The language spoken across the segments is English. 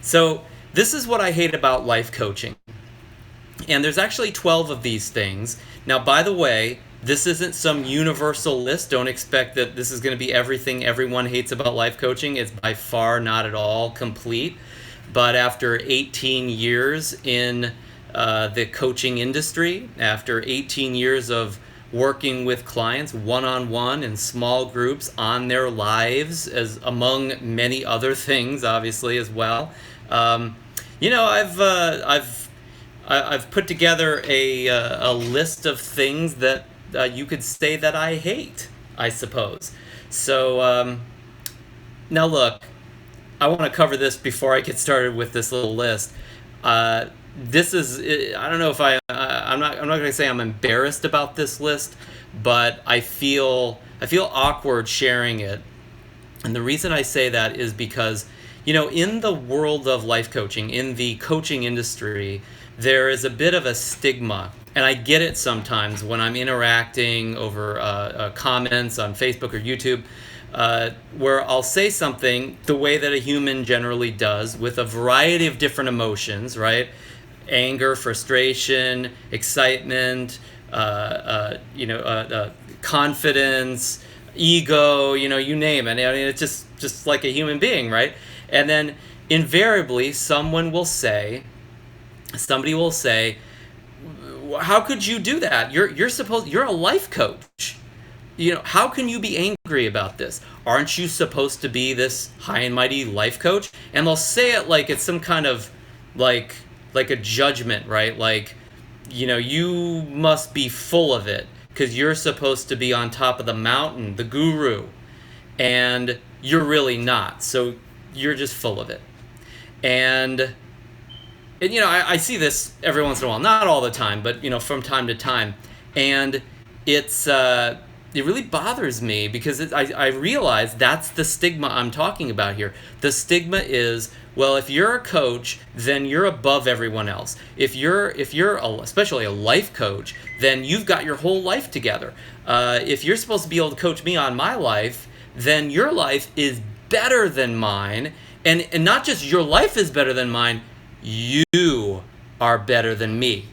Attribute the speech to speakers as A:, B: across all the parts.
A: So this is what I hate about life coaching. And there's actually 12 of these things. Now, by the way, this isn't some universal list. Don't expect that this is going to be everything everyone hates about life coaching. It's by far not at all complete. But after 18 years in the coaching industry, after 18 years of working with clients one-on-one in small groups on their lives, as among many other things, obviously as well, you know, I've put together a list of things that you could say that I hate, I suppose. So now look, I want to cover this before I get started with this little list. This is, I don't know if I'm not going to say I'm embarrassed about this list, but I feel awkward sharing it. And the reason I say that is because, you know, in the world of life coaching, in the coaching industry, there is a bit of a stigma. And I get it sometimes when I'm interacting over comments on Facebook or YouTube, where I'll say something the way that a human generally does with a variety of different emotions, right? Anger, frustration, excitement, confidence, ego, you know, you name it. I mean, it's just like a human being, right? And then invariably somebody will say, how could you do that? You're a life coach. You know, how can you be angry about this? Aren't you supposed to be this high and mighty life coach? And they'll say it like it's some kind of like a judgment, right? Like, you know, you must be full of it because you're supposed to be on top of the mountain, the guru, and you're really not. So you're just full of it. And you know, I see this every once in a while, not all the time, but, you know, from time to time. And it really bothers me because I realize that's the stigma I'm talking about here. The stigma is, well, if you're a coach, then you're above everyone else. If you're especially a life coach, then you've got your whole life together. If you're supposed to be able to coach me on my life, then your life is better than mine. And not just your life is better than mine, you are better than me.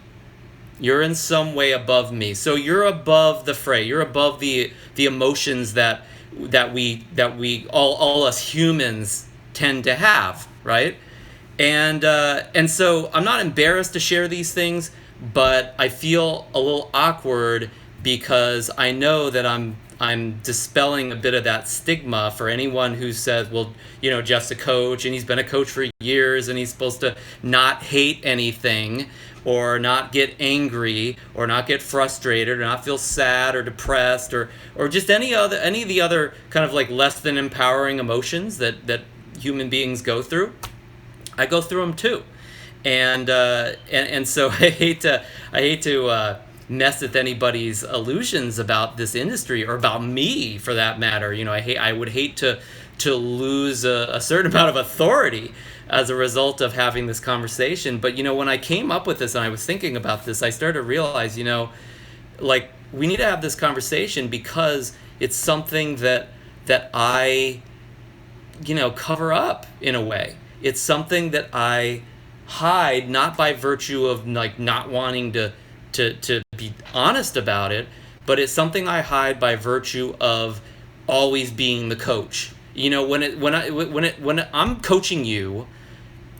A: You're in some way above me. So you're above the fray. You're above the emotions that we all us humans tend to have, right? And so I'm not embarrassed to share these things, but I feel a little awkward because I know that I'm dispelling a bit of that stigma for anyone who says, well, you know, Jeff's a coach and he's been a coach for years and he's supposed to not hate anything or not get angry or not get frustrated or not feel sad or depressed or just any of the other kind of like less than empowering emotions that human beings go through. I go through them too. And so I hate to mess with anybody's illusions about this industry or about me for that matter. You know, I would hate to lose a certain amount of authority as a result of having this conversation. But, you know, when I came up with this and I was thinking about this, I started to realize, you know, like we need to have this conversation because it's something that I, you know, cover up in a way. It's something that I hide, not by virtue of like not wanting to be honest about it, but it's something I hide by virtue of always being the coach. You know, when I'm coaching you,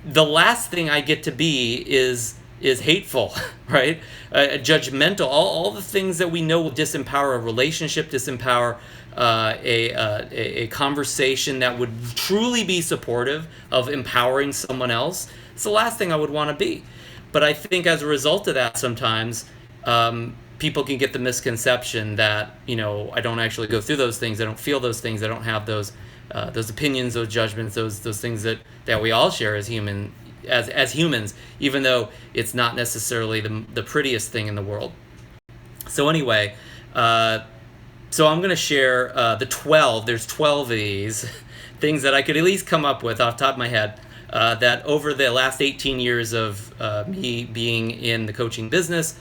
A: the last thing I get to be is hateful, right? Judgmental, all the things that we know will disempower a relationship, disempower a conversation that would truly be supportive of empowering someone else. It's the last thing I would want to be. But I think as a result of that, sometimes people can get the misconception that, you know, I don't actually go through those things. I don't feel those things. I don't have those opinions, those judgments, those things that we all share as humans, even though it's not necessarily the prettiest thing in the world. So anyway, so I'm going to share the 12. There's 12 of these things that I could at least come up with off the top of my head. That over the last 18 years of me being in the coaching business,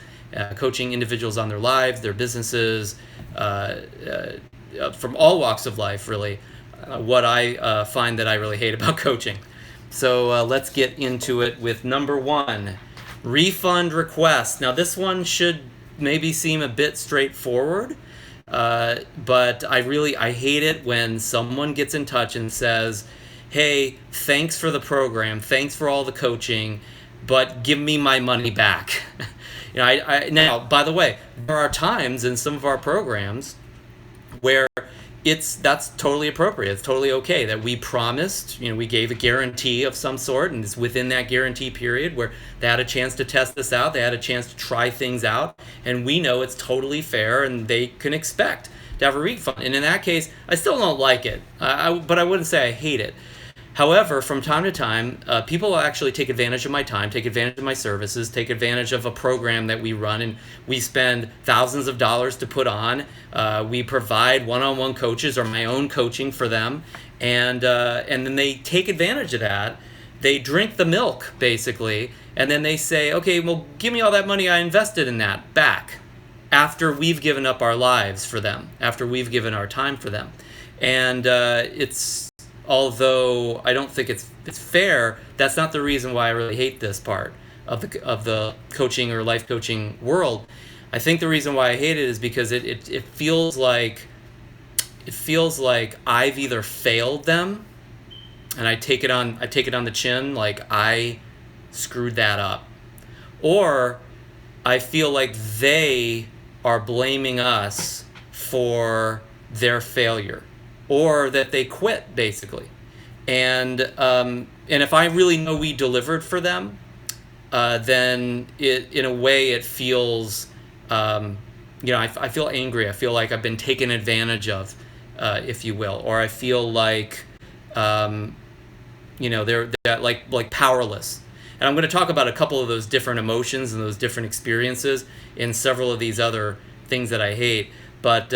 A: coaching individuals on their lives, their businesses, from all walks of life, really, what I find that I really hate about coaching. So let's get into it with number one, refund request. Now this one should maybe seem a bit straightforward, but I hate it when someone gets in touch and says, "Hey, thanks for the program, thanks for all the coaching, but give me my money back." Now, by the way, there are times in some of our programs where that's totally appropriate. It's totally okay that we promised, we gave a guarantee of some sort, and it's within that guarantee period where they had a chance to test this out, they had a chance to try things out, and we know it's totally fair and they can expect to have a refund. And in that case, I still don't like it, but I wouldn't say I hate it. However, from time to time, people will actually take advantage of my time, take advantage of my services, take advantage of a program that we run, and we spend thousands of dollars to put on. We provide one-on-one coaches or my own coaching for them, and then they take advantage of that. They drink the milk, basically, and then they say, "Okay, well, give me all that money I invested in that back," after we've given up our lives for them, after we've given our time for them. And although I don't think it's fair, that's not the reason why I really hate this part of the coaching or life coaching world. I think the reason why I hate it is because it feels like I've either failed them, and I take it on the chin, like I screwed that up, or I feel like they are blaming us for their failure, or that they quit, basically. And if I really know we delivered for them, then in a way it feels, I feel angry. I feel like I've been taken advantage of, if you will, or I feel like, they're like powerless. And I'm going to talk about a couple of those different emotions and those different experiences in several of these other things that I hate, but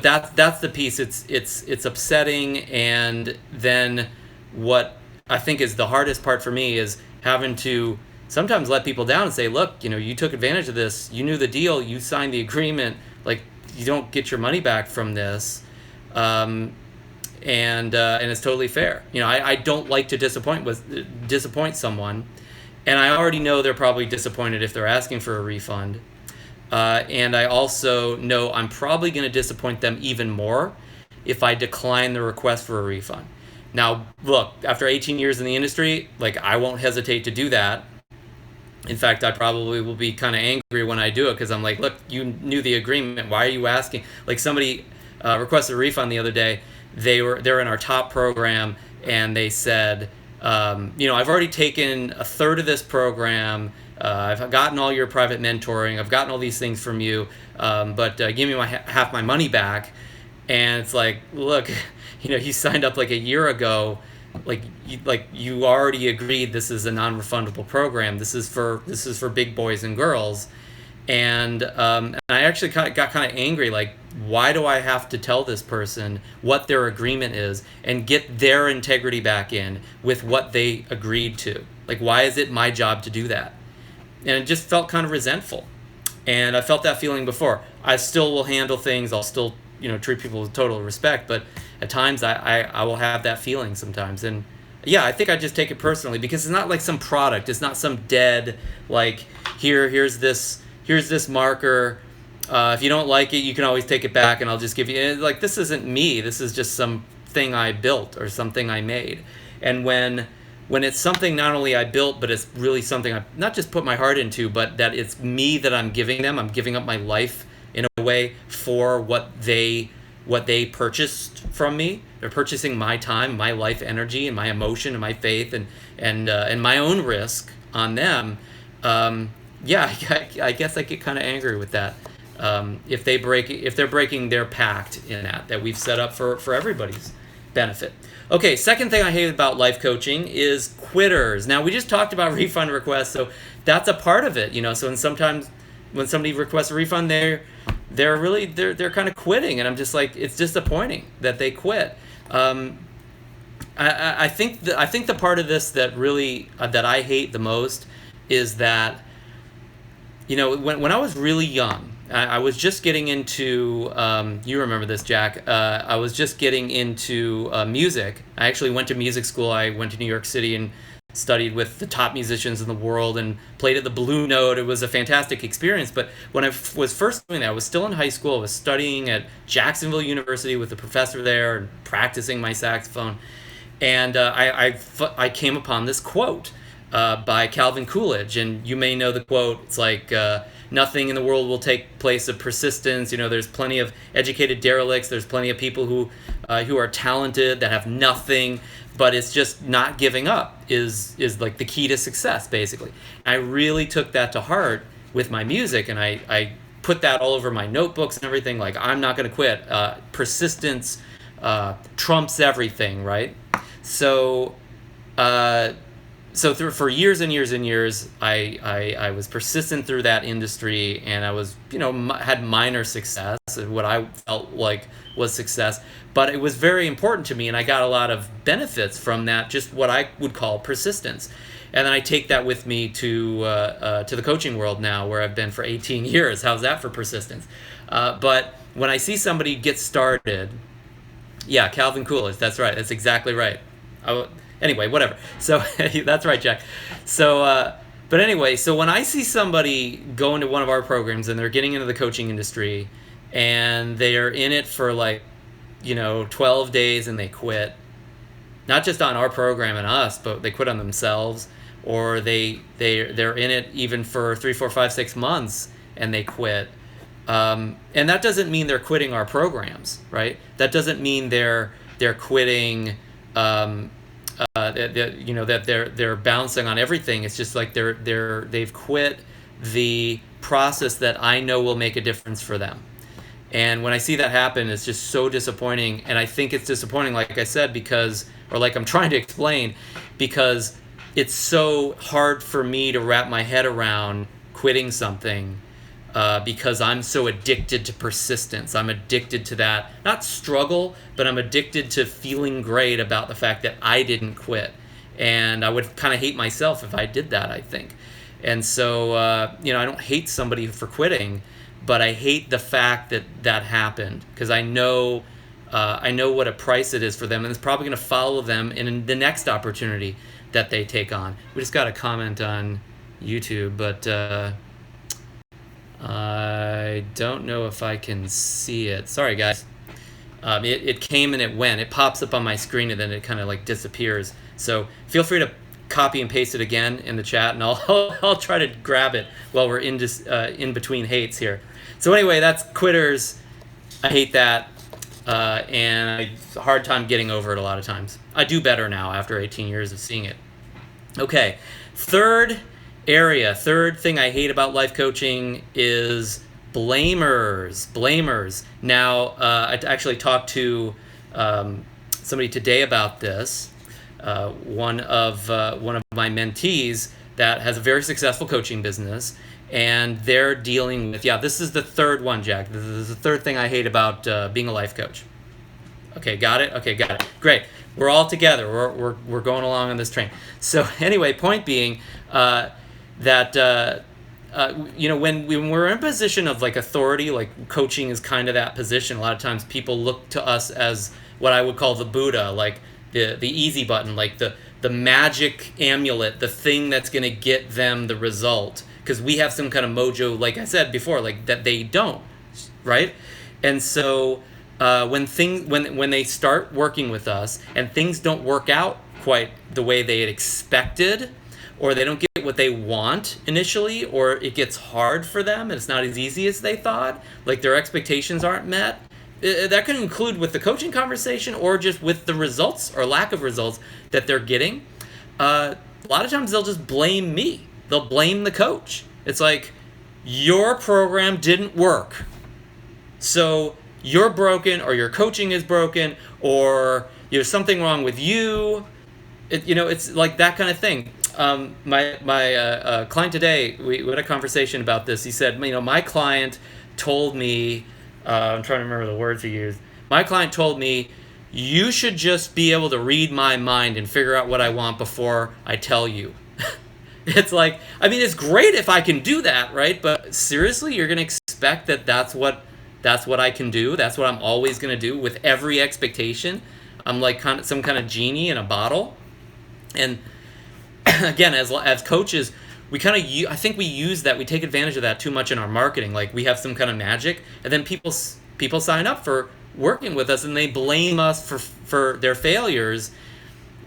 A: that's the piece. It's upsetting, and then what I think is the hardest part for me is having to sometimes let people down and say, "Look, you took advantage of this. You knew the deal. You signed the agreement. Like, you don't get your money back from this." And it's totally fair. I don't like to disappoint someone, and I already know they're probably disappointed if they're asking for a refund. And I also know I'm probably going to disappoint them even more if I decline the request for a refund. Now, look, after 18 years in the industry, I won't hesitate to do that. In fact, I probably will be kind of angry when I do it, because I'm like, "Look, you knew the agreement. Why are you asking?" Like, somebody requested a refund the other day. They're in our top program, and they said, "I've already taken a third of this program. I've gotten all your private mentoring. I've gotten all these things from you, but give me half my money back." And it's like, "Look, you signed up like a year ago. You already agreed this is a non-refundable program. This is for big boys and girls." And I actually got kind of angry. Like, why do I have to tell this person what their agreement is and get their integrity back in with what they agreed to? Like, why is it my job to do that? And it just felt kind of resentful. And I felt that feeling before. I still will handle things. I'll still, treat people with total respect. But at times I will have that feeling sometimes. And yeah, I think I just take it personally, because it's not like some product. It's not some dead, like, here's this marker. If you don't like it, you can always take it back and I'll just give you, like, this isn't me. This is just something I built or something I made. And when it's something not only I built, but it's really something I've not just put my heart into, but that it's me that I'm giving them. I'm giving up my life in a way for what they purchased from me. They're purchasing my time, my life energy, and my emotion and my faith and my own risk on them. Yeah, I guess I get kind of angry with that. If they're breaking their pact in that we've set up for everybody's benefit. Okay, second thing I hate about life coaching is quitters. Now, we just talked about refund requests, so that's a part of it, So sometimes when somebody requests a refund, they're kind of quitting, and I'm just like, it's disappointing that they quit. I think the part of this that really that I hate the most is that, when I was really young, I was just getting into, you remember this, Jack. I was just getting into music. I actually went to music school. I went to New York City and studied with the top musicians in the world and played at the Blue Note. It was a fantastic experience. But when I was first doing that, I was still in high school. I was studying at Jacksonville University with a professor there and practicing my saxophone. And I came upon this quote by Calvin Coolidge. And you may know the quote. It's like, nothing in the world will take place of persistence. You know, there's plenty of educated derelicts. There's plenty of people who are talented that have nothing, but it's just not giving up is like the key to success, basically. I really took that to heart with my music, and I put that all over my notebooks and everything. Like, I'm not going to quit. Persistence trumps everything, right? So. For years and years and years, I was persistent through that industry, and I was, had minor success, what I felt like was success, but it was very important to me, and I got a lot of benefits from that, just what I would call persistence. And then I take that with me to the coaching world now, where I've been for 18 years. How's that for persistence? But when I see somebody get started, yeah, Calvin Coolidge, that's right, that's exactly right. Anyway, whatever. So that's right, Jack. So, but anyway, so when I see somebody go into one of our programs and they're getting into the coaching industry and they're in it for 12 days and they quit, not just on our program and us, but they quit on themselves, or they're in it even for 3, 4, 5, 6 months and they quit. And that doesn't mean they're quitting our programs, right? That doesn't mean they're quitting. That they're bouncing on everything. It's just like they've quit the process that I know will make a difference for them. And when I see that happen, it's just so disappointing. And I think it's disappointing, like I said, like I'm trying to explain, because it's so hard for me to wrap my head around quitting something. Because I'm so addicted to persistence. I'm addicted to that, not struggle, but I'm addicted to feeling great about the fact that I didn't quit. And I would kind of hate myself if I did that, I think. And so, I don't hate somebody for quitting, but I hate the fact that that happened, because I know what a price it is for them, and it's probably going to follow them in the next opportunity that they take on. We just got a comment on YouTube, but I don't know if I can see it. Sorry, guys. It came and it went. It pops up on my screen and then it kind of disappears. So feel free to copy and paste it again in the chat, and I'll try to grab it while we're in between hates here. So anyway, that's quitters. I hate that, and I have a hard time getting over it a lot of times. I do better now after 18 years of seeing it. Okay, third thing I hate about life coaching is blamers. Now, I actually talked to somebody today about this. One of my mentees that has a very successful coaching business, and they're dealing with, this is the third one, Jack. This is the third thing I hate about being a life coach. Okay, got it. Great. We're all together. We're going along on this train. So anyway, point being, that when we're in a position of authority, like coaching is kind of that position. A lot of times people look to us as what I would call the Buddha, like the easy button, like the magic amulet, the thing that's going to get them the result, because we have some kind of mojo, like I said before, like that they don't, right? And so when they start working with us and things don't work out quite the way they had expected, or they don't get what they want initially, or it gets hard for them and it's not as easy as they thought, like their expectations aren't met, that can include with the coaching conversation or just with the results or lack of results that they're getting. A lot of times they'll just blame me. They'll blame the coach. It's like, your program didn't work, so you're broken, or your coaching is broken, or there's something wrong with you. It's like that kind of thing. My client today, we had a conversation about this. He said, my client told me, I'm trying to remember the words he used. My client told me, you should just be able to read my mind and figure out what I want before I tell you. It's like, it's great if I can do that, right? But seriously, you're going to expect that that's what I can do. That's what I'm always going to do with every expectation. I'm like some kind of genie in a bottle. And again, as coaches, we kind of I think we use that, we take advantage of that too much in our marketing. Like we have some kind of magic, and then people sign up for working with us and they blame us for their failures.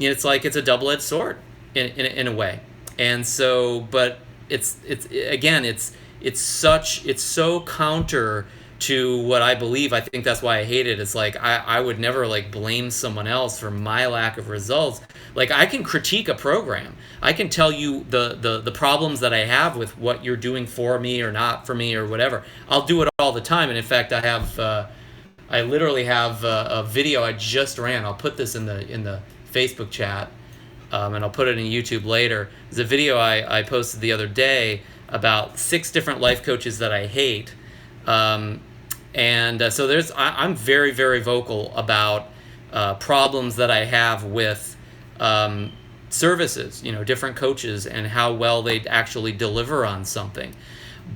A: It's like it's a double-edged sword in a way. And so, but it's again, it's so counter to what I believe. I think that's why I hate it. It's like I would never like blame someone else for my lack of results. Like I can critique a program. I can tell you the problems that I have with what you're doing for me or not for me or whatever. I'll do it all the time. And in fact, I literally have a video I just ran. I'll put this in the Facebook chat, and I'll put it in YouTube later. There's a video I posted the other day about 6 different life coaches that I hate. So I'm very, very vocal about problems that I have with services, different coaches and how well they actually deliver on something.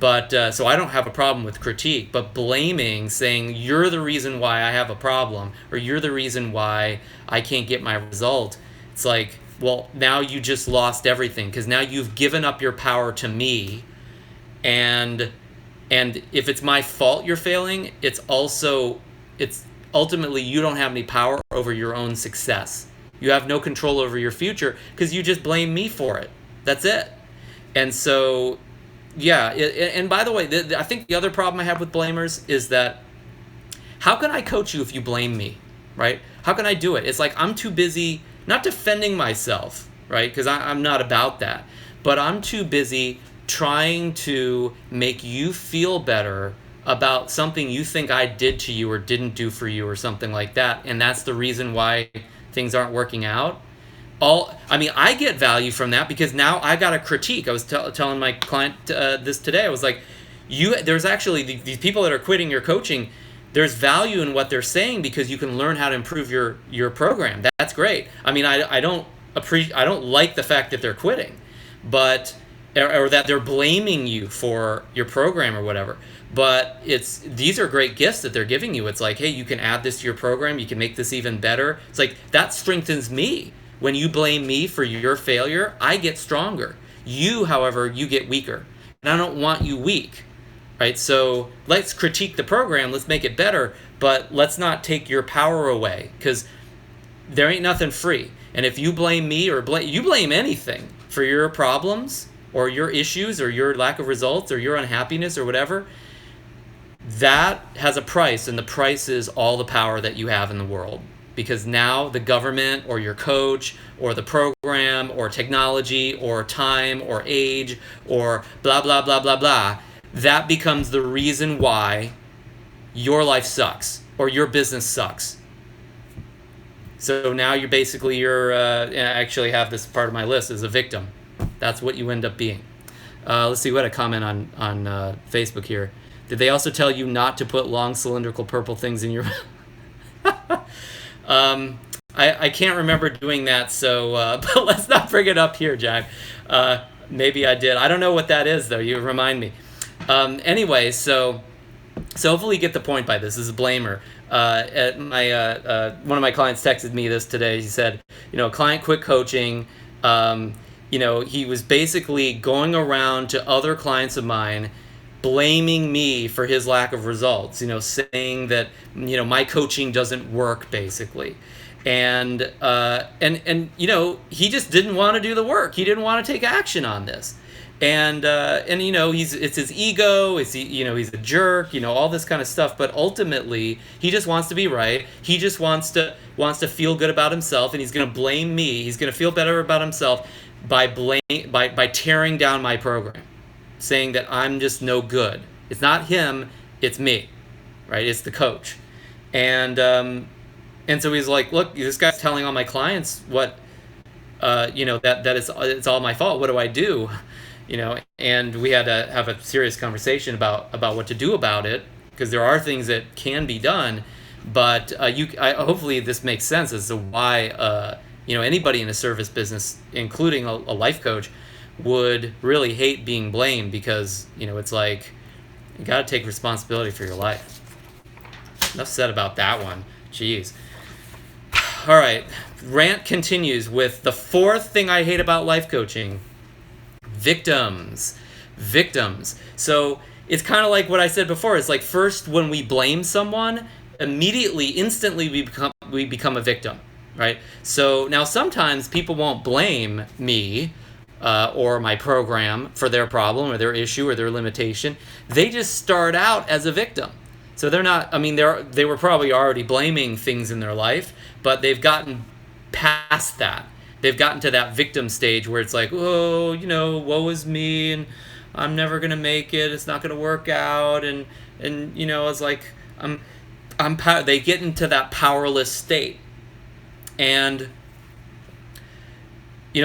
A: But so I don't have a problem with critique, but blaming, saying you're the reason why I have a problem or you're the reason why I can't get my result. It's like, well, now you just lost everything because now you've given up your power to me. And if it's my fault you're failing, it's ultimately you don't have any power over your own success. You have no control over your future because you just blame me for it. That's it. And so, yeah. And by the way, I think the other problem I have with blamers is that how can I coach you if you blame me, right? How can I do it? It's like I'm too busy not defending myself, right? Because I'm not about that. But I'm too busy trying to make you feel better about something you think I did to you or didn't do for you or something like that. And that's the reason why things aren't working out. I get value from that because now I got a critique. I was telling my client this today. I was like, there's actually these people that are quitting your coaching. There's value in what they're saying because you can learn how to improve your program. That's great. I don't like the fact that they're quitting, but or that they're blaming you for your program or whatever. But these are great gifts that they're giving you. It's like, hey, you can add this to your program. You can make this even better. It's like that strengthens me. When you blame me for your failure, I get stronger. You, however, you get weaker. And I don't want you weak, right? So let's critique the program. Let's make it better. But let's not take your power away because there ain't nothing free. And if you blame me or you blame anything for your problems or your issues or your lack of results or your unhappiness or whatever, that has a price, and the price is all the power that you have in the world. Because now the government or your coach or the program or technology or time or age or blah, blah, blah, blah, blah, that becomes the reason why your life sucks or your business sucks. So now I actually have this part of my list as a victim. That's what you end up being. Let's see, what a comment on Facebook here. Did they also tell you not to put long cylindrical purple things in your... I can't remember doing that, so but let's not bring it up here, Jack. Maybe I did. I don't know what that is, though. You remind me. Anyway, so hopefully you get the point by this. This is a blamer. One of my clients texted me this today. He said, a client quit coaching. He was basically going around to other clients of mine blaming me for his lack of results, saying that, my coaching doesn't work, basically. And he just didn't want to do the work. He didn't want to take action on this. And it's his ego, he's a jerk, all this kind of stuff. But ultimately, he just wants to be right. He just wants to feel good about himself, and he's going to blame me. He's going to feel better about himself by tearing down my program, saying that I'm just no good. It's not him, it's me, right? It's the coach. And so he's like, look, this guy's telling all my clients what, it's all my fault. What do I do? And we had to have a serious conversation about what to do about it, because there are things that can be done. But hopefully this makes sense as to why, anybody in a service business, including a life coach, would really hate being blamed, because it's like You got to take responsibility for your life. Enough said about that one. Jeez. All right. Rant continues with the fourth thing I hate about life coaching. Victims. So it's kind of like what I said before. It's like first when we blame someone, instantly we become a victim, right? So now sometimes people won't blame me or my program for their problem or their issue or their limitation. They just start out as a victim. So they're not, I mean, they were probably already blaming things in their life, but they've gotten past that. They've gotten to that victim stage where it's like, oh, woe is me, and I'm never gonna make it. It's not gonna work out, and it's like they get into that powerless state, and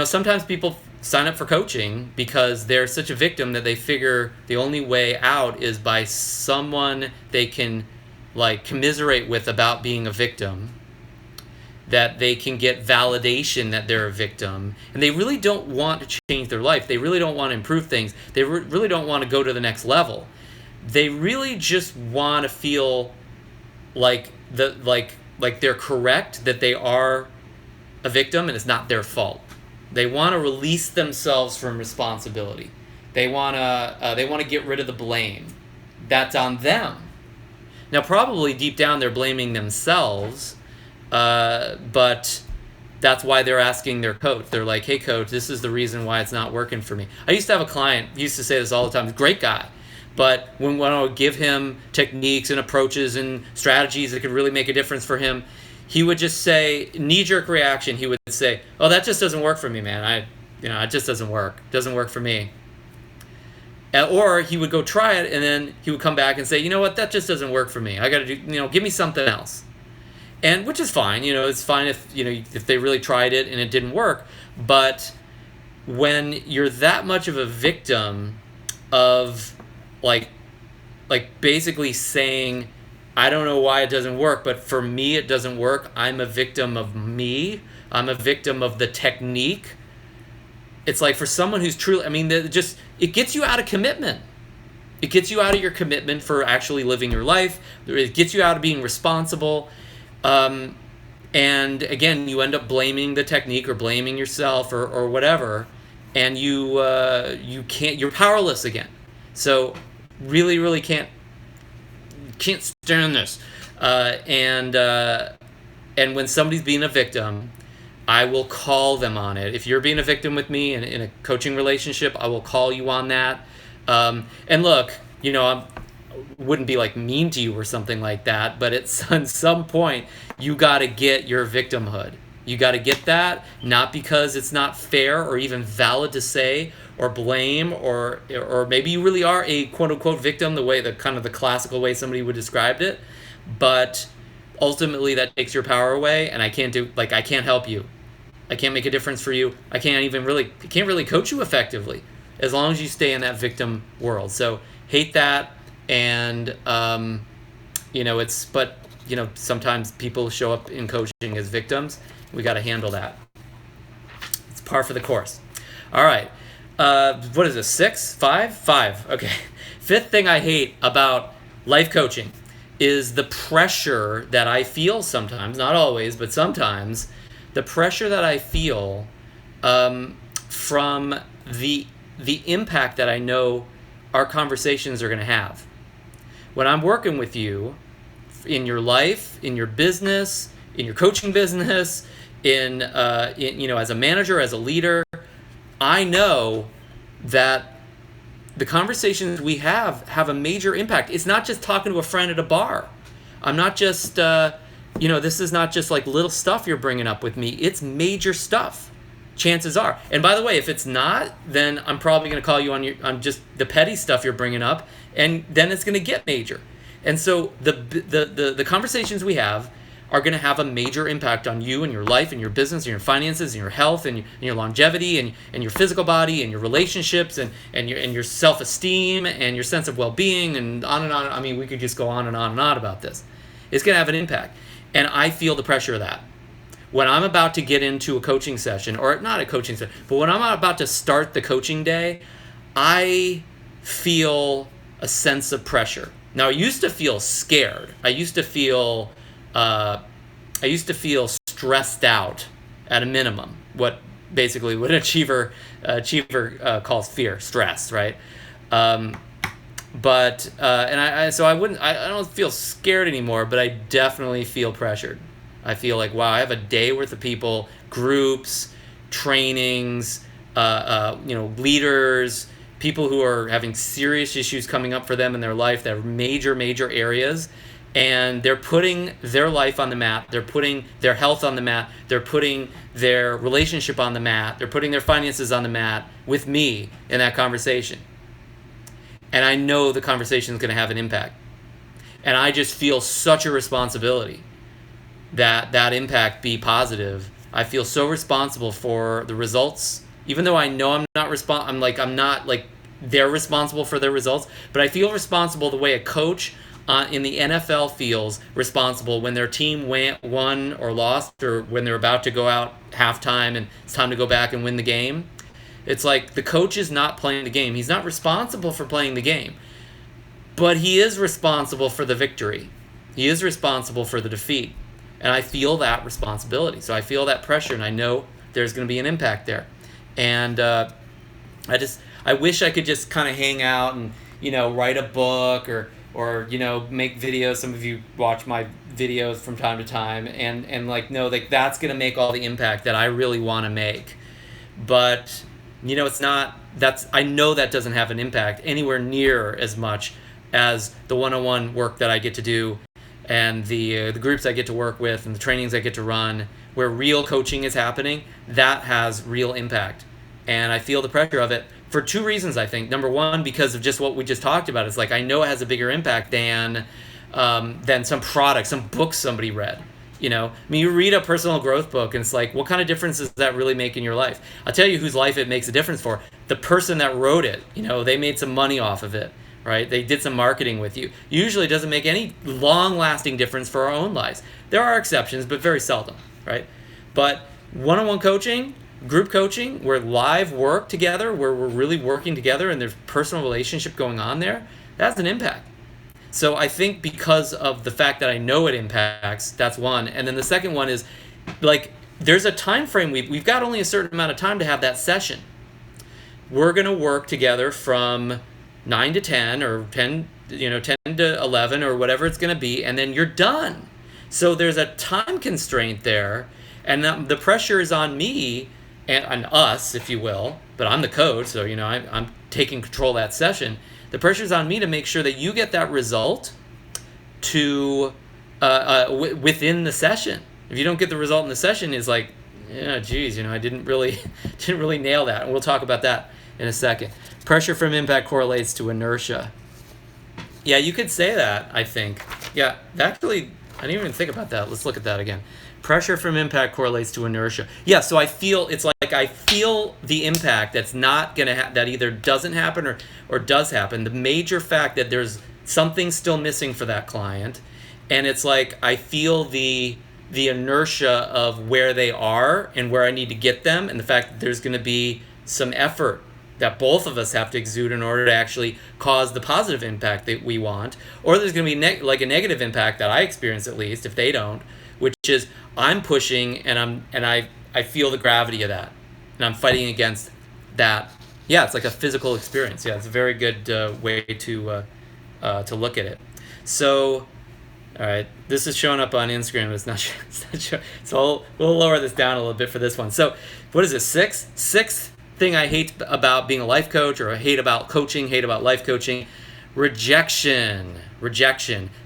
A: sometimes people sign up for coaching because they're such a victim that they figure the only way out is by someone they can like commiserate with about being a victim, that they can get validation that they're a victim, and they really don't want to change their life. They really don't want to improve things. They really don't want to go to the next level. They really just want to feel like they're correct, that they are a victim and it's not their fault. They want to release themselves from responsibility. They want to get rid of the blame. That's on them. Now, probably deep down they're blaming themselves, but that's why they're asking their coach. They're like, hey, coach, this is the reason why it's not working for me. I used to have a client, he used to say this all the time, great guy. But when I would give him techniques and approaches and strategies that could really make a difference for him, he would just say, knee-jerk reaction, he would say, oh, that just doesn't work for me, man. It just doesn't work. It doesn't work for me. Or he would go try it, and then he would come back and say, you know what, that just doesn't work for me. I got to do, give me something else. And which is fine, it's fine if they really tried it and it didn't work. But when you're that much of a victim of like basically saying, I don't know why it doesn't work, but for me it doesn't work. I'm a victim of me. I'm a victim of the technique. It's like for someone who's truly, it gets you out of commitment. It gets you out of your commitment for actually living your life. It gets you out of being responsible. And again, you end up blaming the technique or blaming yourself or whatever, and you're powerless again. So really can't stand this. And when somebody's being a victim, I will call them on it. If you're being a victim with me in a coaching relationship, I will call you on that. And look, I wouldn't be like mean to you or something like that, but at some point you got to get your victimhood. You got to get that, not because it's not fair or even valid to say or blame, or maybe you really are a quote unquote victim, the kind of the classical way somebody would describe it, but ultimately that takes your power away, and I can't help you. I can't make a difference for you. I can't really coach you effectively as long as you stay in that victim world. So hate that. And sometimes people show up in coaching as victims. We got to handle that. It's par for the course. All right. What is this? 6? 5? 5. Okay. Fifth thing I hate about life coaching is the pressure that I feel sometimes, not always, but sometimes, the pressure that I feel from the impact that I know our conversations are going to have. When I'm working with you in your life, in your business, in your coaching business, in as a manager, as a leader, I know that the conversations we have a major impact. It's not just talking to a friend at a bar. I'm not just, this is not just like little stuff you're bringing up with me. It's major stuff, chances are. And by the way, if it's not, then I'm probably going to call you on just the petty stuff you're bringing up, and then it's going to get major. And so the conversations we have are going to have a major impact on you and your life and your business and your finances and your health and your longevity and your physical body and your relationships and your self-esteem and your sense of well-being and on and on. We could just go on and on and on about this. It's going to have an impact. And I feel the pressure of that. When I'm about to get into a coaching session, or not a coaching session, but when I'm about to start the coaching day, I feel a sense of pressure. Now, I used to feel scared. I used to feel stressed out at a minimum. What basically what an achiever calls fear, stress, right? But I don't feel scared anymore, but I definitely feel pressured. I feel like, wow, I have a day worth of people, groups, trainings, leaders, people who are having serious issues coming up for them in their life that are major areas, and they're putting their life on the mat, they're putting their health on the mat, they're putting their relationship on the mat, they're putting their finances on the mat with me in that conversation. And I know the conversation is going to have an impact. And I just feel such a responsibility that that impact be positive. I feel so responsible for the results, even though I know I'm not they're responsible for their results, but I feel responsible the way a coach in the NFL feels responsible when their team won or lost, or when they're about to go out halftime and it's time to go back and win the game. It's like the coach is not playing the game. He's not responsible for playing the game, but he is responsible for the victory. He is responsible for the defeat. And I feel that responsibility. So I feel that pressure, and I know there's going to be an impact there. And I wish I could just kind of hang out and, write a book or make videos. Some of you watch my videos from time to time, and know that's going to make all the impact that I really want to make. But it's not. I know that doesn't have an impact anywhere near as much as the one-on-one work that I get to do, and the groups I get to work with, and the trainings I get to run, where real coaching is happening. That has real impact, and I feel the pressure of it for two reasons. I think number one, because of just what we just talked about. It's like I know it has a bigger impact than some product, some book somebody read. You read a personal growth book, and it's like, what kind of difference does that really make in your life? I'll tell you whose life it makes a difference for. The person that wrote it. They made some money off of it, right? They did some marketing with you. Usually it doesn't make any long-lasting difference for our own lives. There are exceptions, but very seldom, right? But one-on-one coaching, group coaching, where live work together, where we're really working together and there's personal relationship going on there, that's an impact. So I think because of the fact that I know it impacts, that's one. And then the second one is, there's a time frame. We've got only a certain amount of time to have that session. We're going to work together from 9 to 10 or 10 to 11 or whatever it's going to be, and then you're done. So there's a time constraint there, and the pressure is on me and on us, if you will, but I'm the coach, so I'm taking control of that session. The pressure's on me to make sure that you get that result within the session. If you don't get the result in the session, it's like, I didn't really nail that. And we'll talk about that in a second. Pressure from impact correlates to inertia. Yeah, you could say that, I think. Yeah, actually, I didn't even think about that. Let's look at that again. Pressure from impact correlates to inertia. Yeah, so I feel the impact that's not going to that either doesn't happen or does happen. The major fact that there's something still missing for that client, and it's like I feel the inertia of where they are and where I need to get them, and the fact that there's going to be some effort that both of us have to exude in order to actually cause the positive impact that we want, or there's going to be a negative impact that I experience, at least if they don't, which is I'm pushing and I feel the gravity of that, and I'm fighting against that. Yeah, it's like a physical experience. Yeah, it's a very good way to look at it. So, all right, this is showing up on Instagram. It's not showing. So we'll lower this down a little bit for this one. So, what is it? Sixth thing I hate about being a life coach, or I hate about coaching, hate about life coaching: rejection.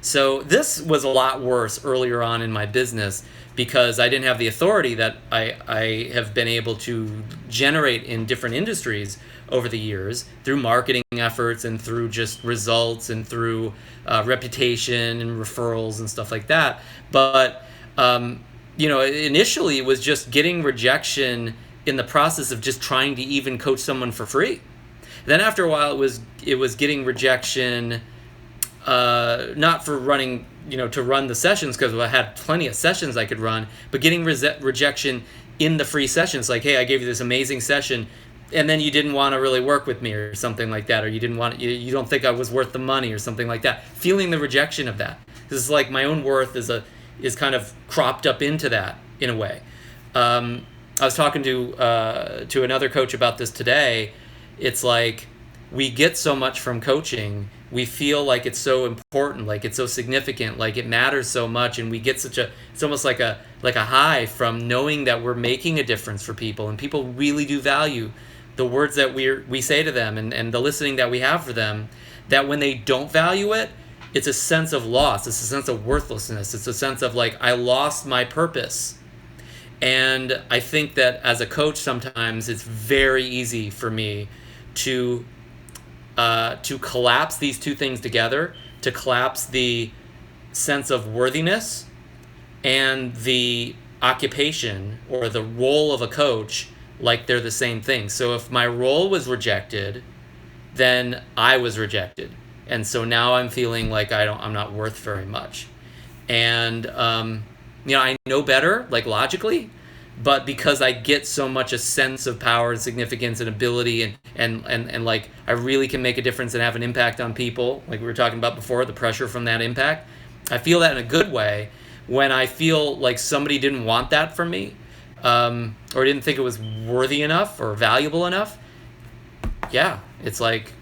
A: So this was a lot worse earlier on in my business, because I didn't have the authority that I have been able to generate in different industries over the years through marketing efforts and through just results and through reputation and referrals and stuff like that. But initially it was just getting rejection in the process of just trying to even coach someone for free. Then after a while it was getting rejection, not for running, to run the sessions, because I had plenty of sessions I could run, but getting rejection in the free sessions. Like, hey, I gave you this amazing session, and then you didn't want to really work with me or something like that, or you don't think I was worth the money or something like that. Feeling the rejection of that, because it's like my own worth is kind of cropped up into that in a way. I was talking to another coach about this today. It's like we get so much from coaching. We feel like it's so important, like it's so significant, like it matters so much, and we get it's almost like a high from knowing that we're making a difference for people, and people really do value the words that we say to them, and the listening that we have for them. That when they don't value it, it's a sense of loss, it's a sense of worthlessness, it's a sense of like, I lost my purpose. And I think that as a coach, sometimes it's very easy for me to collapse these two things together, to collapse the sense of worthiness and the occupation or the role of a coach like they're the same thing. So if my role was rejected, then I was rejected. And so now I'm feeling like I'm not worth very much. And I know better, like logically, but because I get so much a sense of power and significance and ability and like I really can make a difference and have an impact on people, like we were talking about before, the pressure from that impact, I feel that in a good way. When I feel like somebody didn't want that from me, or didn't think it was worthy enough or valuable enough, yeah, it's like,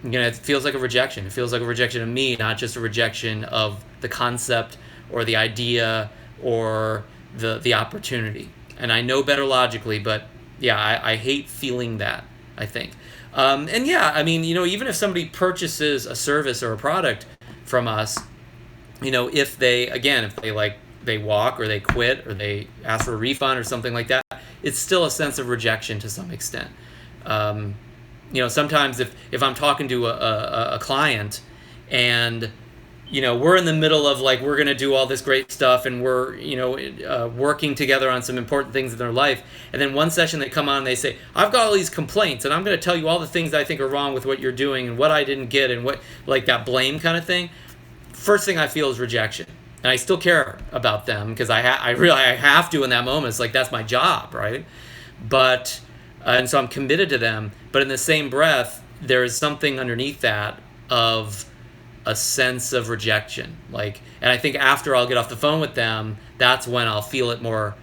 A: it feels like a rejection. It feels like a rejection of me, not just a rejection of the concept or the idea or the opportunity. And I know better logically, but yeah, I hate feeling that, I think. And yeah, I mean, even if somebody purchases a service or a product from us, if they walk or they quit or they ask for a refund or something like that, it's still a sense of rejection to some extent. Sometimes if I'm talking to a client and we're in the middle of like, we're going to do all this great stuff and we're, working together on some important things in their life. And then one session they come on and they say, I've got all these complaints and I'm going to tell you all the things that I think are wrong with what you're doing and what I didn't get and what, like that blame kind of thing. First thing I feel is rejection. And I still care about them because I really have to in that moment. It's like, that's my job, right? But, and so I'm committed to them. But in the same breath, there is something underneath that of a sense of rejection. Like, and I think after I'll get off the phone with them, that's when I'll feel it more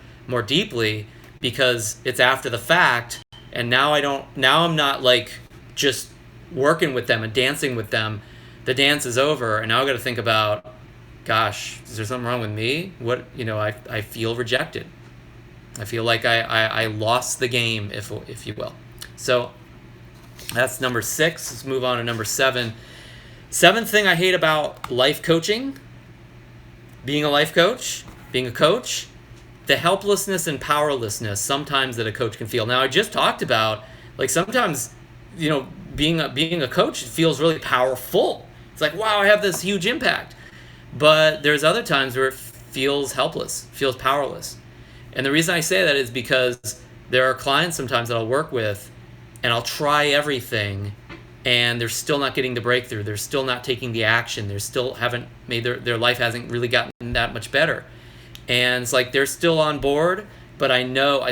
A: deeply, because it's after the fact. And now I'm not like just working with them and dancing with them. The dance is over, and now I got to think about, gosh, is there something wrong with me? What, I feel rejected. I feel like I lost the game, if you will. So that's number 6. Let's move on to number 7. Seventh thing I hate about life coaching, being a life coach, being a coach, the helplessness and powerlessness sometimes that a coach can feel. Now, I just talked about, like, sometimes, being a coach feels really powerful. It's like, wow, I have this huge impact. But there's other times where it feels helpless, feels powerless. And the reason I say that is because there are clients sometimes that I'll work with and I'll try everything and they're still not getting the breakthrough. They're still not taking the action. They're still haven't made their life hasn't really gotten that much better. And it's like they're still on board, but I know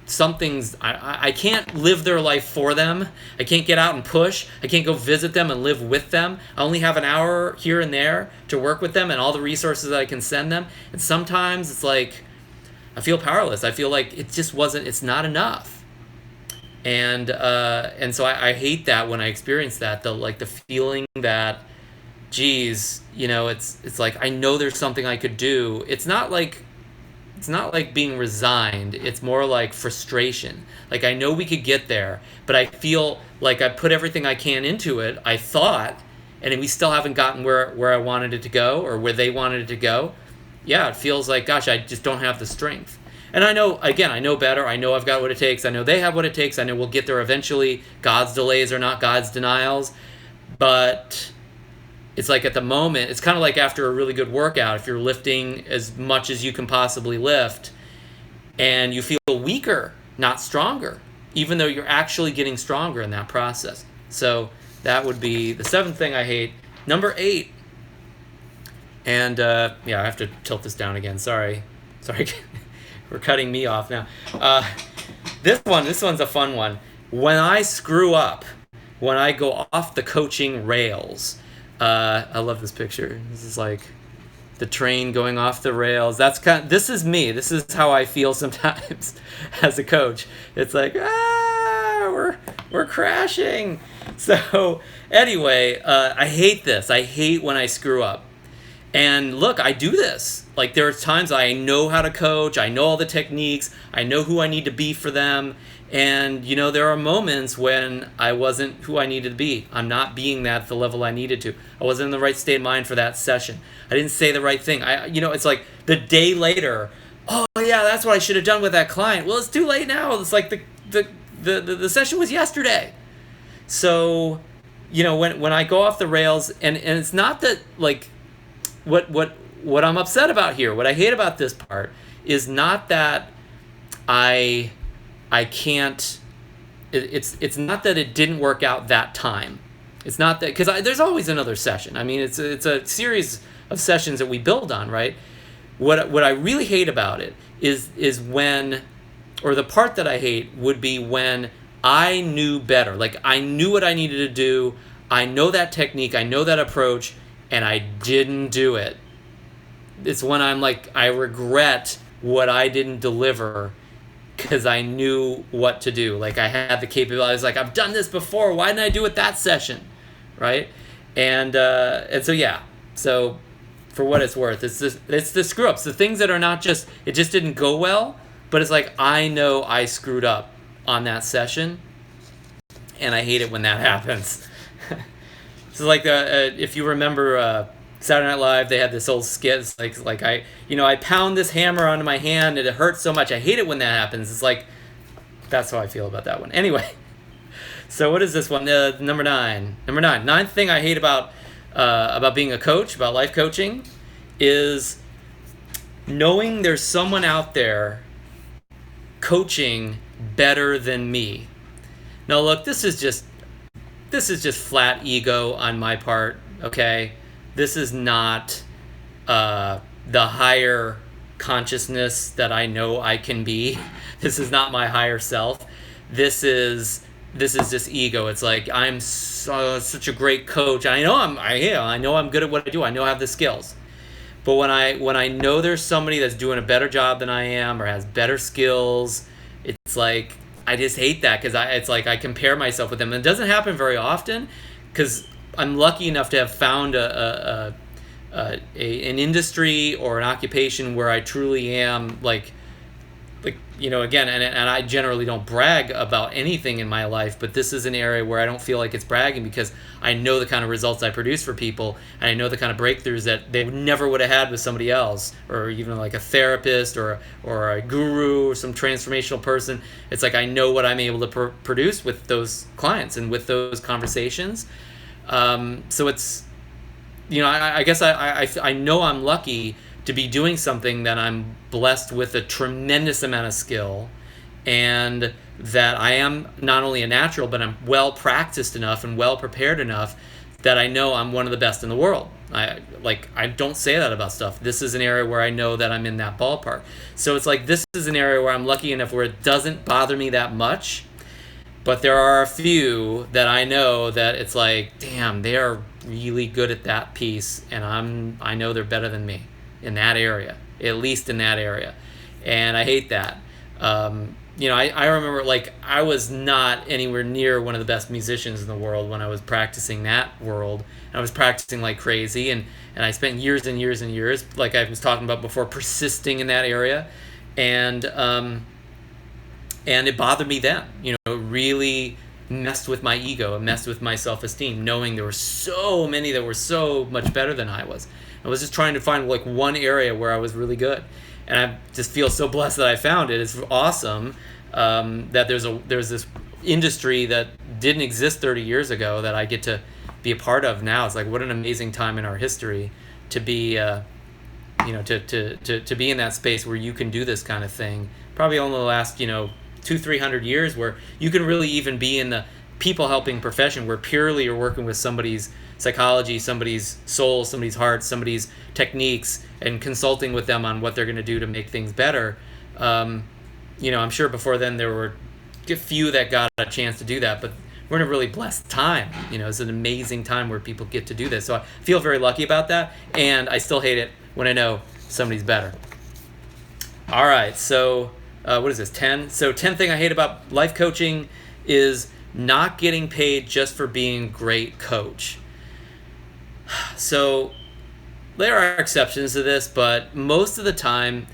A: something's, I can't live their life for them. I can't get out and push. I can't go visit them and live with them. I only have an hour here and there to work with them and all the resources that I can send them. And sometimes it's like, I feel powerless. I feel like it's not enough. And so I hate that when I experience that, the feeling that, geez, it's like, I know there's something I could do. It's not like being resigned. It's more like frustration. Like, I know we could get there, but I feel like I put everything I can into it, I thought, and we still haven't gotten where I wanted it to go or where they wanted it to go. Yeah, it feels like, gosh, I just don't have the strength. And I know better. I know I've got what it takes. I know they have what it takes. I know we'll get there eventually. God's delays are not God's denials. But it's like at the moment, it's kind of like after a really good workout, if you're lifting as much as you can possibly lift and you feel weaker, not stronger, even though you're actually getting stronger in that process. So that would be the 7th thing I hate. Number 8. And I have to tilt this down again. Sorry. We're cutting me off now. This one's a fun one. When I screw up, when I go off the coaching rails, I love this picture. This is like the train going off the rails. This is me. This is how I feel sometimes as a coach. It's like, we're crashing. So anyway, I hate this. I hate when I screw up. And look, I do this. Like, there are times I know how to coach, I know all the techniques, I know who I need to be for them. And, there are moments when I wasn't who I needed to be. I'm not being that at the level I needed to. I wasn't in the right state of mind for that session. I didn't say the right thing. It's like the day later, oh yeah, that's what I should have done with that client. Well, it's too late now. It's like the session was yesterday. So, when I go off the rails, and it's not that, like, what I'm upset about here, what I hate about this part, is not that I can't. It's not that it didn't work out that time. It's not that, because there's always another session. I mean, it's a series of sessions that we build on, right? What I really hate about it is when, or the part that I hate would be when I knew better. Like, I knew what I needed to do. I know that technique. I know that approach. And I didn't do it. It's when I'm like, I regret what I didn't deliver because I knew what to do. Like, I had the capability. I was like, I've done this before. Why didn't I do it that session? Right? And so, yeah. So, for what it's worth, it's the screw ups. The things that are not just, it just didn't go well, but it's like, I know I screwed up on that session. And I hate it when that happens. So, like, if you remember Saturday Night Live, they had this old skit. It's like I pound this hammer onto my hand and it hurts so much. I hate it when that happens. It's like, that's how I feel about that one. Anyway, so what is this one? Number 9. Ninth thing I hate about being a coach, about life coaching, is knowing there's someone out there coaching better than me. Now, look, this is just flat ego on my part, okay? This is not the higher consciousness that I know I can be. This is not my higher self. This is just ego. It's like, I'm such a great coach. I know I'm good at what I do. I know I have the skills. But when I know there's somebody that's doing a better job than I am or has better skills, it's like, I just hate that, because it's like I compare myself with them. And it doesn't happen very often, because I'm lucky enough to have found an industry or an occupation where I truly am like again, and I generally don't brag about anything in my life, but this is an area where I don't feel like it's bragging, because I know the kind of results I produce for people, and I know the kind of breakthroughs that they never would have had with somebody else, or even like a therapist or a guru or some transformational person. It's like, I know what I'm able to produce with those clients and with those conversations. So it's, I guess I know I'm lucky to be doing something that I'm blessed with a tremendous amount of skill, and that I am not only a natural, but I'm well practiced enough and well prepared enough that I know I'm one of the best in the world. I don't say that about stuff. This is an area where I know that I'm in that ballpark. So it's like, this is an area where I'm lucky enough where it doesn't bother me that much. But there are a few that I know that it's like, damn, they are really good at that piece, and I know they're better than me in that area, at least in that area. And I hate that. I remember, like, I was not anywhere near one of the best musicians in the world when I was practicing that world. And I was practicing like crazy, and I spent years and years and years, like I was talking about before, persisting in that area. And it bothered me then. It really messed with my ego. It messed with my self-esteem, knowing there were so many that were so much better than I was. I was just trying to find like one area where I was really good, and I just feel so blessed that I found it. It's awesome that there's this industry that didn't exist 30 years ago that I get to be a part of now. It's like, what an amazing time in our history to be, to be in that space where you can do this kind of thing. Probably only the last 200-300 years where you can really even be in the people helping profession, where purely you're working with somebody's psychology, somebody's soul, somebody's heart, somebody's techniques, and consulting with them on what they're going to do to make things better. I'm sure before then there were few that got a chance to do that, but we're in a really blessed time. It's an amazing time where people get to do this. So I feel very lucky about that, and I still hate it when I know somebody's better. All right, so what is this, 10? So 10th thing I hate about life coaching is not getting paid just for being a great coach. So there are exceptions to this, but most of the time,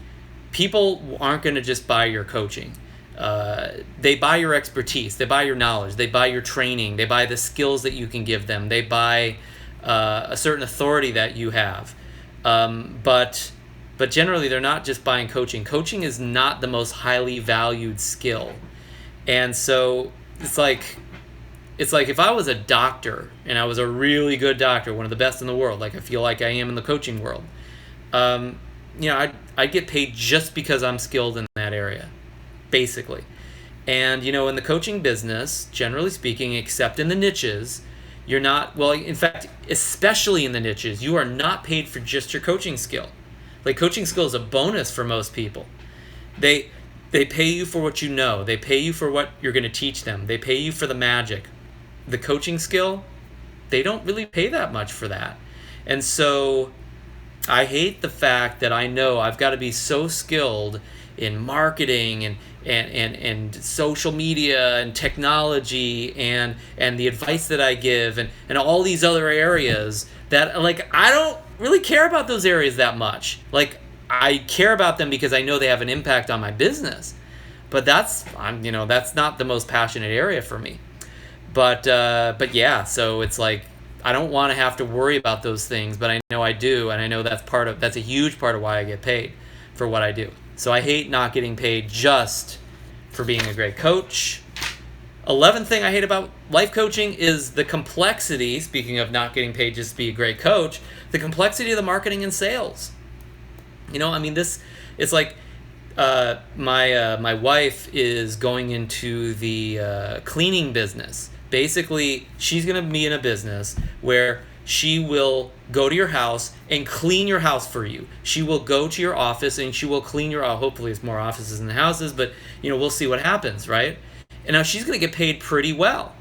A: people aren't going to just buy your coaching. They buy your expertise, they buy your knowledge, they buy your training, they buy the skills that you can give them, they buy a certain authority that you have. But generally, they're not just buying coaching. Coaching is not the most highly valued skill. And so it's like if I was a doctor and I was a really good doctor, one of the best in the world, like I feel like I am in the coaching world, I'd get paid just because I'm skilled in that area, basically. And, in the coaching business, generally speaking, except in the niches, you're not, well, in fact, especially in the niches, you are not paid for just your coaching skill. Like, coaching skill is a bonus for most people. They pay you for what you know. They pay you for what you're going to teach them. They pay you for the magic. The coaching skill, they don't really pay that much for that. And so I hate the fact that I know I've got to be so skilled in marketing and social media and technology and the advice that I give and all these other areas that, like, I don't really care about those areas that much. Like, I care about them because I know they have an impact on my business, but that's not the most passionate area for me. But yeah, so it's like I don't want to have to worry about those things, but I know I do, and I know that's a huge part of why I get paid for what I do. So I hate not getting paid just for being a great coach. 11th thing I hate about life coaching is the complexity, speaking of not getting paid just to be a great coach, the complexity of the marketing and sales. It's like my wife is going into the cleaning business. Basically, she's going to be in a business where she will go to your house and clean your house for you. She will go to your office and she will clean your office. Hopefully it's more offices than houses, but we'll see what happens, right? And now she's going to get paid pretty well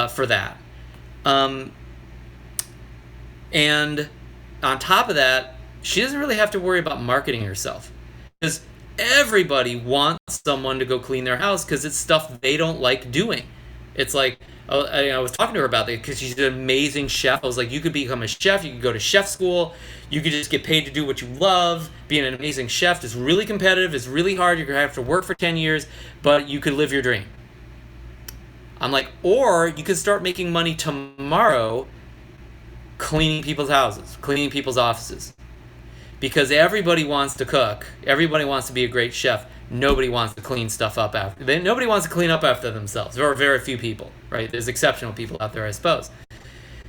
A: for that. And on top of that, she doesn't really have to worry about marketing herself, because everybody wants someone to go clean their house because it's stuff they don't like doing. It's like, I was talking to her about that because she's an amazing chef. I was like, you could become a chef. You could go to chef school. You could just get paid to do what you love. Being an amazing chef is really competitive. It's really hard. You're going to have to work for 10 years, but you could live your dream. I'm like, or you could start making money tomorrow cleaning people's houses, cleaning people's offices. Because everybody wants to cook. Everybody wants to be a great chef. Nobody wants to clean stuff up after. Nobody wants to clean up after themselves. There are very few people, right? There's exceptional people out there, I suppose.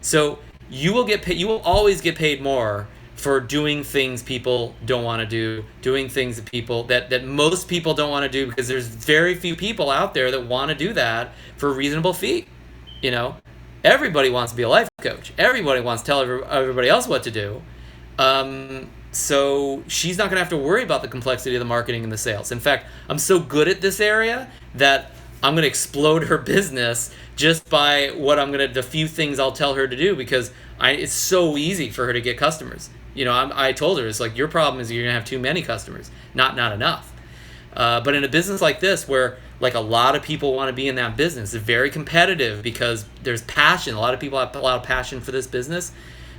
A: So you will get paid. You will always get paid more for doing things people don't want to do, doing things that most people don't want to do, because there's very few people out there that want to do that for a reasonable fee. Everybody wants to be a life coach. Everybody wants to tell everybody else what to do. So she's not going to have to worry about the complexity of the marketing and the sales. In fact, I'm so good at this area that I'm going to explode her business just by the few things I'll tell her to do, because it's so easy for her to get customers. I told her, it's like, your problem is you're going to have too many customers, not enough. But in a business like this, where like a lot of people want to be in that business, it's very competitive because there's passion. A lot of people have a lot of passion for this business.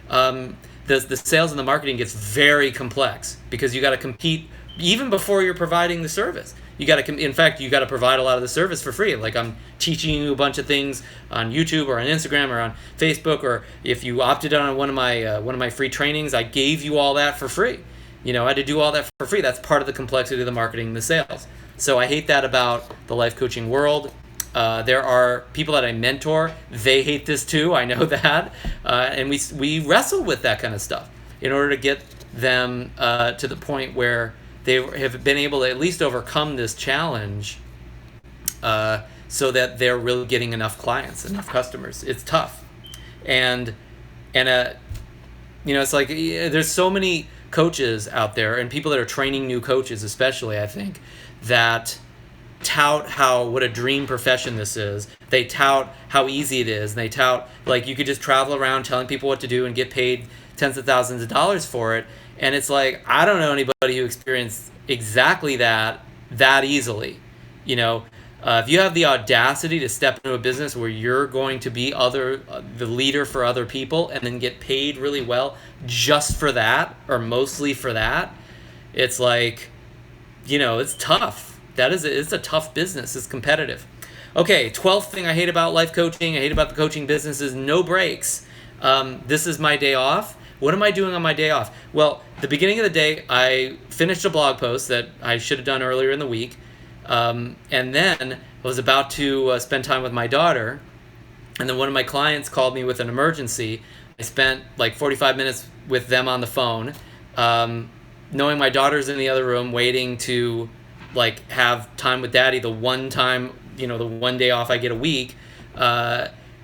A: The sales and the marketing gets very complex because you got to compete even before you're providing the service. You got to provide a lot of the service for free. Like, I'm teaching you a bunch of things on YouTube or on Instagram or on Facebook, or if you opted on one of my free trainings, I gave you all that for free. I had to do all that for free. That's part of the complexity of the marketing and the sales. So I hate that about the life coaching world. There are people that I mentor. They hate this too. I know that. And we wrestle with that kind of stuff in order to get them to the point where they have been able to at least overcome this challenge, so that they're really getting enough clients, enough customers. It's tough. And it's like, there's so many coaches out there, and people that are training new coaches especially, I think, that tout what a dream profession this is. They tout how easy it is. And they tout like you could just travel around telling people what to do and get paid tens of thousands of dollars for it. And it's like, I don't know anybody who experienced exactly that easily. You know, if you have the audacity to step into a business where you're going to be the leader for other people and then get paid really well just for that, or mostly for that, it's like, it's tough. It's a tough business. It's competitive. Okay, 12th thing I hate about life coaching, I hate about the coaching business is no breaks. This is my day off. What am I doing on my day off? Well, the beginning of the day, I finished a blog post that I should have done earlier in the week. And then I was about to spend time with my daughter. And then one of my clients called me with an emergency. I spent like 45 minutes with them on the phone, knowing my daughter's in the other room waiting to like have time with daddy the one time, the one day off I get a week.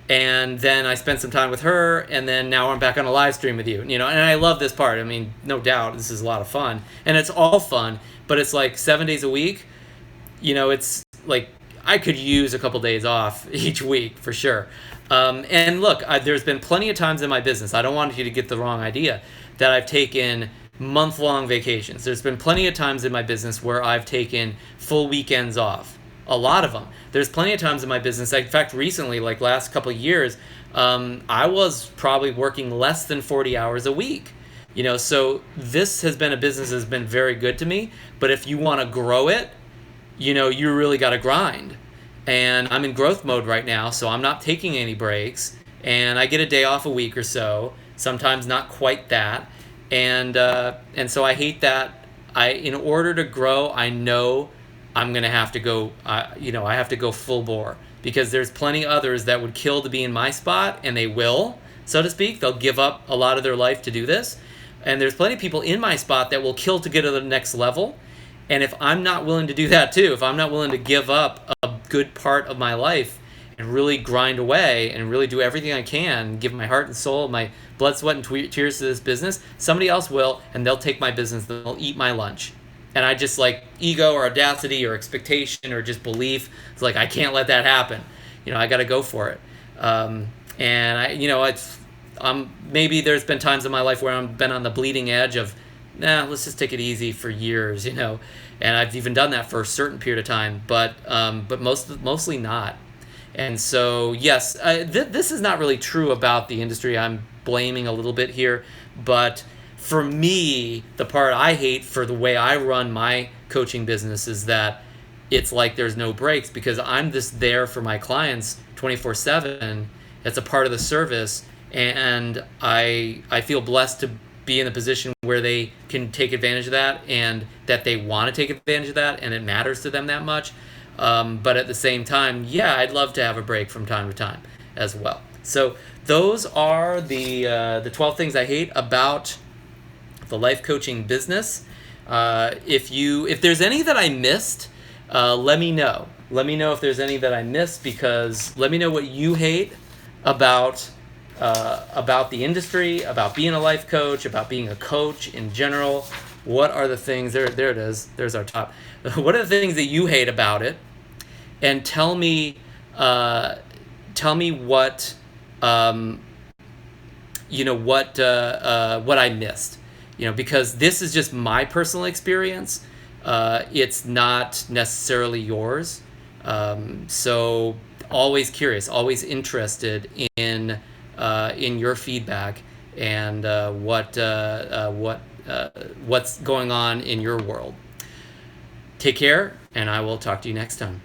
A: And then I spent some time with her, and then now I'm back on a live stream with you, and I love this part. I mean, no doubt, this is a lot of fun, and it's all fun, but it's like 7 days a week. It's like I could use a couple days off each week for sure. And look, there's been plenty of times in my business, I don't want you to get the wrong idea, that I've taken month-long vacations. There's been plenty of times in my business where I've taken full weekends off. A lot of them. There's plenty of times in my business. In fact, recently, like last couple of years, I was probably working less than 40 hours a week. So this has been a business that's been very good to me. But if you want to grow it, you really got to grind. And I'm in growth mode right now, so I'm not taking any breaks. And I get a day off a week or so. Sometimes not quite that. And so I hate that. In order to grow, I know I'm going to have to go, I have to go full bore, because there's plenty others that would kill to be in my spot, and they will, so to speak. They'll give up a lot of their life to do this. And there's plenty of people in my spot that will kill to get to the next level. And if I'm not willing to do that too, if I'm not willing to give up a good part of my life and really grind away and really do everything I can, give my heart and soul, my blood, sweat, and tears to this business, somebody else will, and they'll take my business, they'll eat my lunch. And I just like ego or audacity or expectation or just belief. It's like, I can't let that happen. I got to go for it. And maybe there's been times in my life where I've been on the bleeding edge of, let's just take it easy for years, and I've even done that for a certain period of time, but mostly not. And so, yes, this is not really true about the industry. I'm blaming a little bit here, but for me, the part I hate for the way I run my coaching business is that it's like there's no breaks, because I'm just there for my clients 24/7. It's a part of the service, and I feel blessed to be in the position where they can take advantage of that, and that they want to take advantage of that, and it matters to them that much. But at the same time, I'd love to have a break from time to time as well. So those are the 12 things I hate about the life coaching business. If there's any that I missed, let me know. Let me know if there's any that I missed, because let me know what you hate about the industry, about being a life coach, about being a coach in general. What are the things, there it is, there's our top. What are the things that you hate about it? And tell me what what I missed. Because this is just my personal experience. It's not necessarily yours. So always curious, always interested in your feedback and what's going on in your world. Take care, and I will talk to you next time.